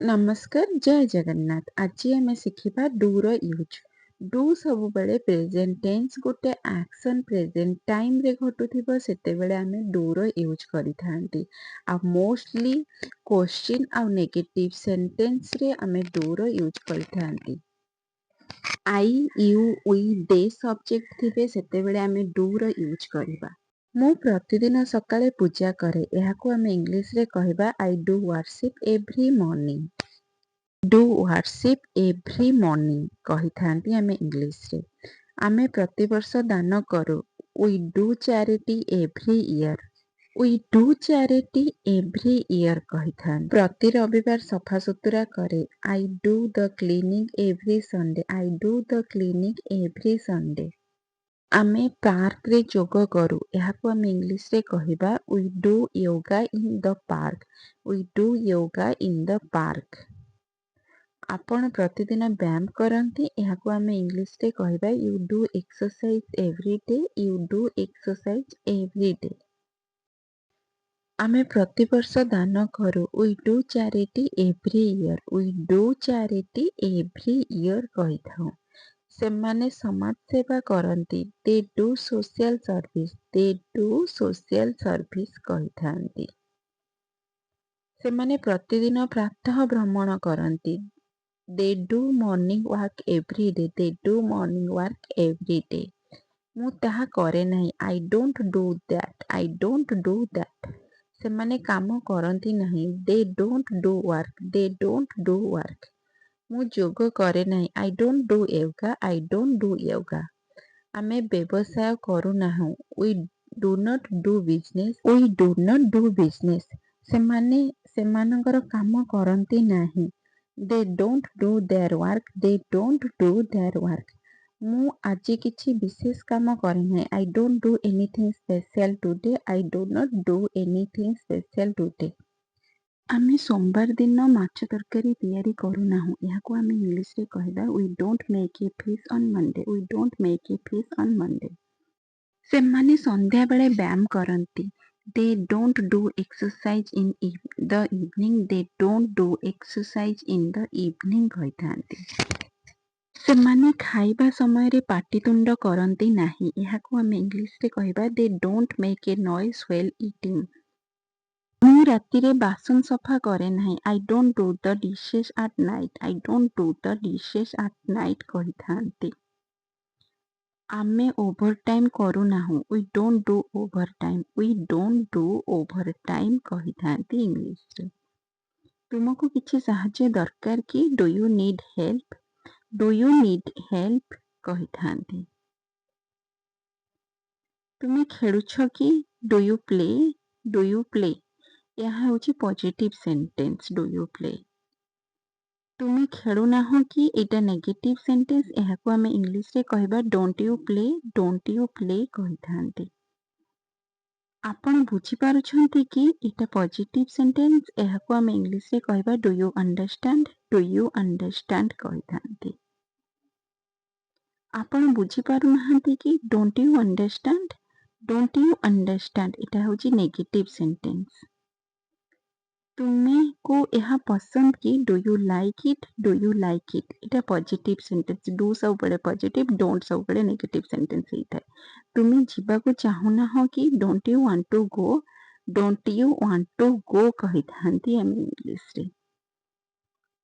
नमस्कार जय जगन्नाथ। आज आम शिखा डू यूज। डू सब बेले प्रेजेंट टेंस गोटे एक्शन प्रेजेंट टाइम रे घटुथिबो सेतेबेले आमे डू यूज करिथांती। आ मोस्टली क्वेश्चन आ नेगेटिव सेंटेंस रे आमे डू यूज करिथांती। I you we they subject थिबे सेतेबेले आमे डू यूज करिबा। ମୁଁ ପ୍ରତିଦିନ ସକାଳେ ପୂଜା କରେ। ଏହାକୁ ଆମେ ଇଂଲିଶରେ କହିବା I do worship every morning. Do worship every morning କହିଥାନ୍ତି ଆମେ ଇଂଲିଶରେ। ଆମେ ପ୍ରତିବର୍ଷ ଦାନ କରୁ। We do charity every year. We do charity every year କହିଥାନ୍ତି। ପ୍ରତି ରବିବାର ସଫାସୁତୁରା କରେ। I do the cleaning every Sunday. I do the cleaning every Sunday. ଆମେ ପାର୍କରେ ଯୋଗ କରୁ। ଏହାକୁ ଆମେ ଇଂଲିଶରେ କହିବା we do yoga in the park. We do yoga in the park. ଆପଣ ପ୍ରତିଦିନ ବ୍ୟାୟାମ କରନ୍ତି। ଏହାକୁ ଆମେ ଇଂଲିଶରେ କହିବା you do exercise every day. You do exercise every day. ଆମେ ପ୍ରତିବର୍ଷ ଦାନ କରୁ। We do charity every year. We do charity every year କହିଥାଉ। ସେମାନେ ସମାଜ ସେବା କରନ୍ତି। They do social service. They do social service କହିଥାନ୍ତି। ସେମାନେ ପ୍ରତିଦିନ ପ୍ରାତଃ ଭ୍ରମଣ କରନ୍ତି। They do morning walk every day. They do morning walk every day. ମୁଁ ତାହା କରେ ନାହିଁ। I don't do that. I don't do that. ସେମାନେ କାମ କରନ୍ତି ନାହିଁ। They don't do work. They don't do work. ମୁଁ ଯୋଗ କରେ ନାହିଁ। I don't do yoga. I don't do yoga. ଆମେ ବ୍ୟବସାୟ କରୁନାହୁଁ। We do not do business. We do not do business. ସେମାନେ ସେମାନଙ୍କର କାମ କରନ୍ତି ନାହିଁ। They don't do their work. They don't do their work. ମୁଁ ଆଜି କିଛି ବିଶେଷ କାମ କରେ ନାହିଁ। I don't do anything special today. I do not do anything special today. ଆମେ ସୋମବାର ଦିନ ମାଛ ତରକାରୀ ତିଆରି କରୁନାହୁଁ। ଏହାକୁ ଆମେ ଇଂଲିଶରେ କହିବା we don't make a fuss on Monday. We don't make a fuss on Monday. ସେମାନେ ସନ୍ଧ୍ୟାବେଳେ ବ୍ୟାୟାମ କରନ୍ତି। They don't do exercise in the evening. They don't do exercise in the evening କହିଥାନ୍ତି। ସେମାନେ ଖାଇବା ସମୟରେ ପାଟିତୁଣ୍ଡ କରନ୍ତି ନାହିଁ। ଏହାକୁ ଆମେ ଇଂଲିଶରେ କହିବା they don't make a noise while eating. ମୁଁ ରାତିରେ ବାସନ ସଫା କରେ ନାହିଁ। I don't do the dishes at night. I don't do the dishes at night କହିଥାନ୍ତି। ଆମେ ଓଭର ଟାଇମ୍ କରୁନାହୁଁ। We don't do overtime. We don't do overtime କହିଥାନ୍ତି ଇଂଲିଶରେ। ତୁମକୁ କିଛି ସାହାଯ୍ୟ ଦରକାର କି? Do you need help. Do you need help କହିଥାନ୍ତି। ତୁମେ ଖେଳୁଛ କି? Do you play. Do you play. ଏହା ହେଉଛି positive sentence do you play. ତୁମେ ଖେଳୁନାହଁ କି? ଏଇଟା ନେଗେଟିଭ ସେଣ୍ଟେନ୍ସ। ଏହାକୁ ଆମେ ଇଂଲିଶରେ କହିବା don't you play. Don't you play କହିଥାନ୍ତି। ଆପଣ ବୁଝିପାରୁଛନ୍ତି କି? ଏଇଟା ପଜିଟିଭ ସେଣ୍ଟେନ୍ସ। ଏହାକୁ ଆମେ ଇଂଲିଶରେ କହିବା do you understand. Do you understand କହିଥାନ୍ତି। ଆପଣ ବୁଝିପାରୁନାହାନ୍ତି କି? Don't you understand. Don't you understand ଏଇଟା ହେଉଛି ନେଗେଟିଭ ସେଣ୍ଟେନ୍ସ। ତୁମକୁ ଏହା ପସନ୍ଦ କି? Do you like it. Do you like it ଏଇଟା ପଜିଟିଭ ସେଣ୍ଟେନ୍ସ। ଡୁ ସବୁବେଳେ ପଜିଟିଭ, ଡୋଣ୍ଟ ସବୁବେଳେ ନେଗେଟିଭ ସେଣ୍ଟେନ୍ସ ହେଇଥାଏ। ତୁମେ ଯିବାକୁ ଚାହୁଁନାହଁ କି? Don't you want to go. Don't you want to go କହିଥାନ୍ତି ଆମେ ଇଂଲିଶରେ।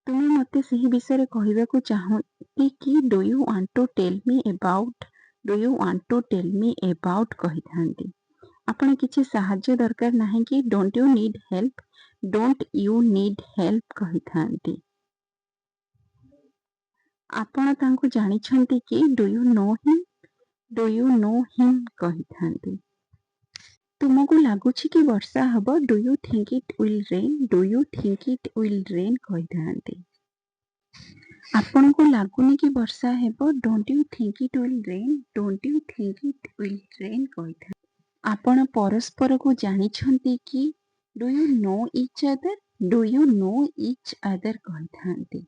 ତୁମେ ମୋତେ ସେହି ବିଷୟରେ କହିବାକୁ ଚାହନ୍ତି କି? Do you want to tell me about. Do you want to tell me about କହିଥାନ୍ତି। ଆପଣ କିଛି ସାହାଯ୍ୟ ଦରକାର ନାହିଁ କି? Don't you need help. Don't you need help କହିଥାନ୍ତି। ଆପଣ ତାଙ୍କୁ ଜାଣିଛନ୍ତି କି? Do you know him. Do you know him କହିଥାନ୍ତି। ତୁମକୁ ଲାଗୁଛି କି ବର୍ଷା ହେବ? Do you think it will rain. Do you think it will rain କହିଥାନ୍ତି। ଆପଣଙ୍କୁ ଲାଗୁନି କି ବର୍ଷା ହେବ? Don't you think it will rain. Don't you think it will rain କହିଥାନ୍ତି। ଆପଣ ପରସ୍ପରକୁ ଜାଣିଛନ୍ତି କି? Do you know each other. Do you know each other କହିଥାନ୍ତି।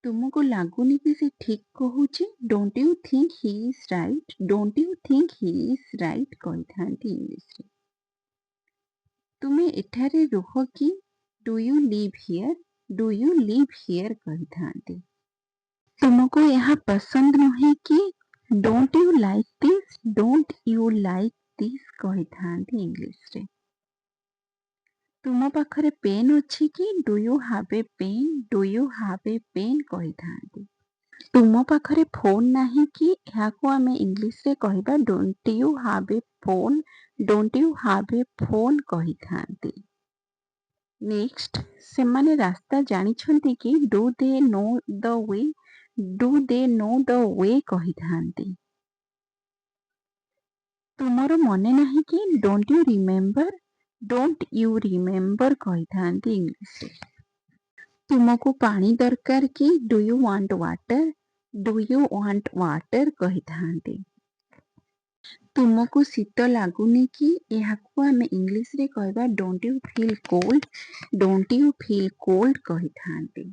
ତୁମକୁ ଲାଗୁନି କି ସେ ଠିକ୍ କହୁଛି? Don't you think he is right. Don't you think he is right କହିଥାନ୍ତି ଇଂଲିଶରେ। ତୁମେ ଏଠାରେ ରୁହ କି? Do you live here. Do you live here କହିଥାନ୍ତି। ତୁମକୁ ଏହା ପସନ୍ଦ ନୁହେଁ କି? Don't you like this? Don't you like this କହିଥାନ୍ତି ଇଂଲିଶରେ। ତୁମ ପାଖରେ ପେନ୍ ଅଛି କି? Do you have a pen? Do you have a pen କହିଥାନ୍ତି। ତୁମ ପାଖରେ ଫୋନ୍ ନାହିଁ କି? ଏହାକୁ ଆମେ ଇଂଲିଶରେ କହିବା don't you have a phone? Don't you have a phone କହିଥାନ୍ତି। ନେକ୍ସଟ, ସେମାନେ ରାସ୍ତା ଜାଣିଛନ୍ତି କି? Do they know the way? Do they know the way କହିଥାନ୍ତି। ତୁମର ମନେ ନାହିଁ କି? Don't you remember? Don't you remember କହିଥାନ୍ତି ଇଂଲିଶରେ। ତୁମକୁ ପାଣି ଦରକାର କି? Do you want water? Do you want water କହିଥାନ୍ତି। ତୁମକୁ ଶୀତ ଲାଗୁନି କି? ଏହାକୁ ଆମେ ଇଂଲିଶରେ କହିବା don't you feel cold? Don't you feel cold କହିଥାନ୍ତି।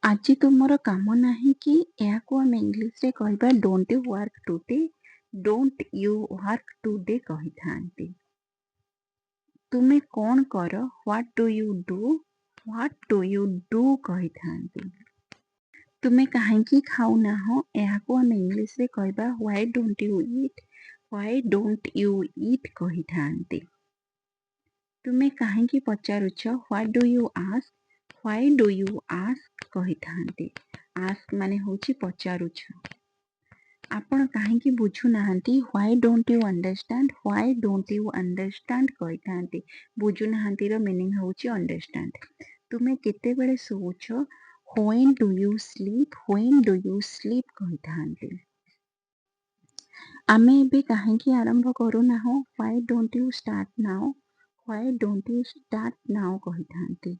ଆଜି ତୁମର କାମ ନାହିଁ କି? ଏହାକୁ ଆମେ ଇଂଲିଶରେ କହିବା don't you work today? Don't you work today କହିଥାନ୍ତି। ତୁମେ କ'ଣ କର? What do you do? What do you do କହିଥାନ୍ତି। ତୁମେ କାହିଁକି ଖାଉନାହଁ? ଏହାକୁ ଆମେ ଇଂଲିଶରେ କହିବା why don't you eat? Why don't you eat କହିଥାନ୍ତି। ତୁମେ କାହିଁକି ପଚାରୁଛ? What do you ask? Why do you ask କହିଥାନ୍ତି। ଆସ୍କ ମାନେ ହେଉଛି ପଚାରୁଛ। ଆପଣ କାହିଁକି ବୁଝୁନାହାନ୍ତି? Why don't you understand? Why don't you understand କହିଥାନ୍ତି। ବୁଝୁନାହାନ୍ତିର ମିନିଂ ହେଉଛି ଅଣ୍ଡରଷ୍ଟାଣ୍ଡ। ତୁମେ କେତେବେଳେ ଶୋଉଛ? When do you sleep? When do you sleep କହିଥାନ୍ତି। ଆମେ ଏବେ କାହିଁକି ଆରମ୍ଭ କରୁନାହୁଁ? Why don't you start now? Why don't you start now କହିଥାନ୍ତି।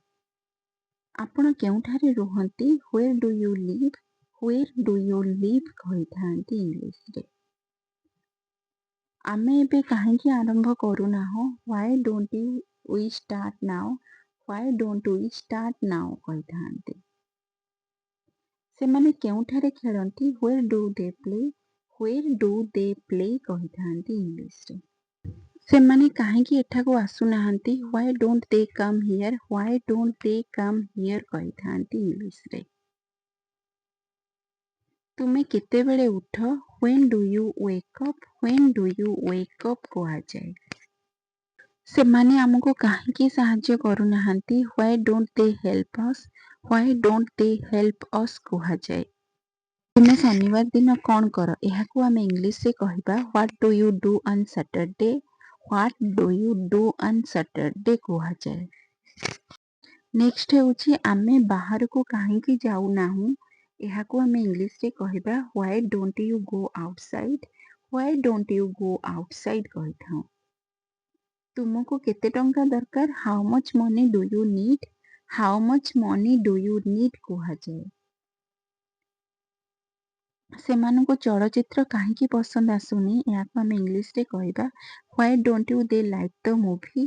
ଆପଣ କେଉଁଠାରେ ରୁହନ୍ତି? Where do you live? Where do you live କହିଥାନ୍ତି ଇଂଲିଶରେ। ଆମେ ଏବେ କାହିଁକି ଆରମ୍ଭ କରୁନାହୁଁ? Why don't we start now? Why don't we start now କହିଥାନ୍ତି। ସେମାନେ କେଉଁଠାରେ ଖେଳନ୍ତି? Where do they play? Where do they play କହିଥାନ୍ତି ଇଂଲିଶରେ। ସେମାନେ କାହିଁକି ଏଠାକୁ ଆସୁନାହାନ୍ତି? Why don't they come here? Why don't they come here କହିଥାନ୍ତି ଇଂଲିଶରେ। ତୁମେ କେତେବେଳେ ଉଠ? When do you wake up? When do you wake up କୁହାଯାଏ। ସେମାନେ ଆମକୁ କାହିଁକି ସାହାଯ୍ୟ କରୁନାହାନ୍ତି? Why don't they help us? Why don't they help us କୁହାଯାଏ। ତୁମେ ଶନିବାର ଦିନ କ'ଣ କର? ଏହାକୁ ଆମେ ଇଂଲିଶରେ କହିବା what do you do on Saturday? What do you do on Saturday କୁହାଯାଏ। ନେକ୍ସଟ ହେଉଛି ଆମେ ବାହାରକୁ କାହିଁକି ଯାଉନାହୁଁ? ଏହାକୁ ଆମେ ଇଂଲିଶରେ କହିବା why don't you go outside? Why don't you go outside କହିଥାଉ। ତୁମକୁ କେତେ ଟଙ୍କା ଦରକାର? How much money do you need? How much money do you need କୁହାଯାଏ। ସେମାନଙ୍କୁ ଚଳଚ୍ଚିତ୍ର କାହିଁକି ପସନ୍ଦ ଆସୁନି? ଏହାକୁ ଆମେ ଇଂଲିଶରେ କହିବା why don't you they like the movie?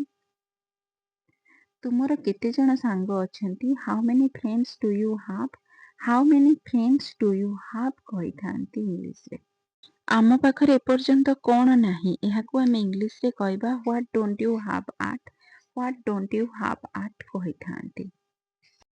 ତୁମର କେତେ ଜଣ ସାଙ୍ଗ ଅଛନ୍ତି? How many friends do you have? How many friends do you have କହିଥାନ୍ତି ଇଂଲିଶରେ। ଆମ ପାଖରେ ଏପର୍ଯ୍ୟନ୍ତ କ'ଣ ନାହିଁ? ଏହାକୁ ଆମେ ଇଂଲିଶରେ କହିବା what don't you have at? What don't you have at କହିଥାନ୍ତି।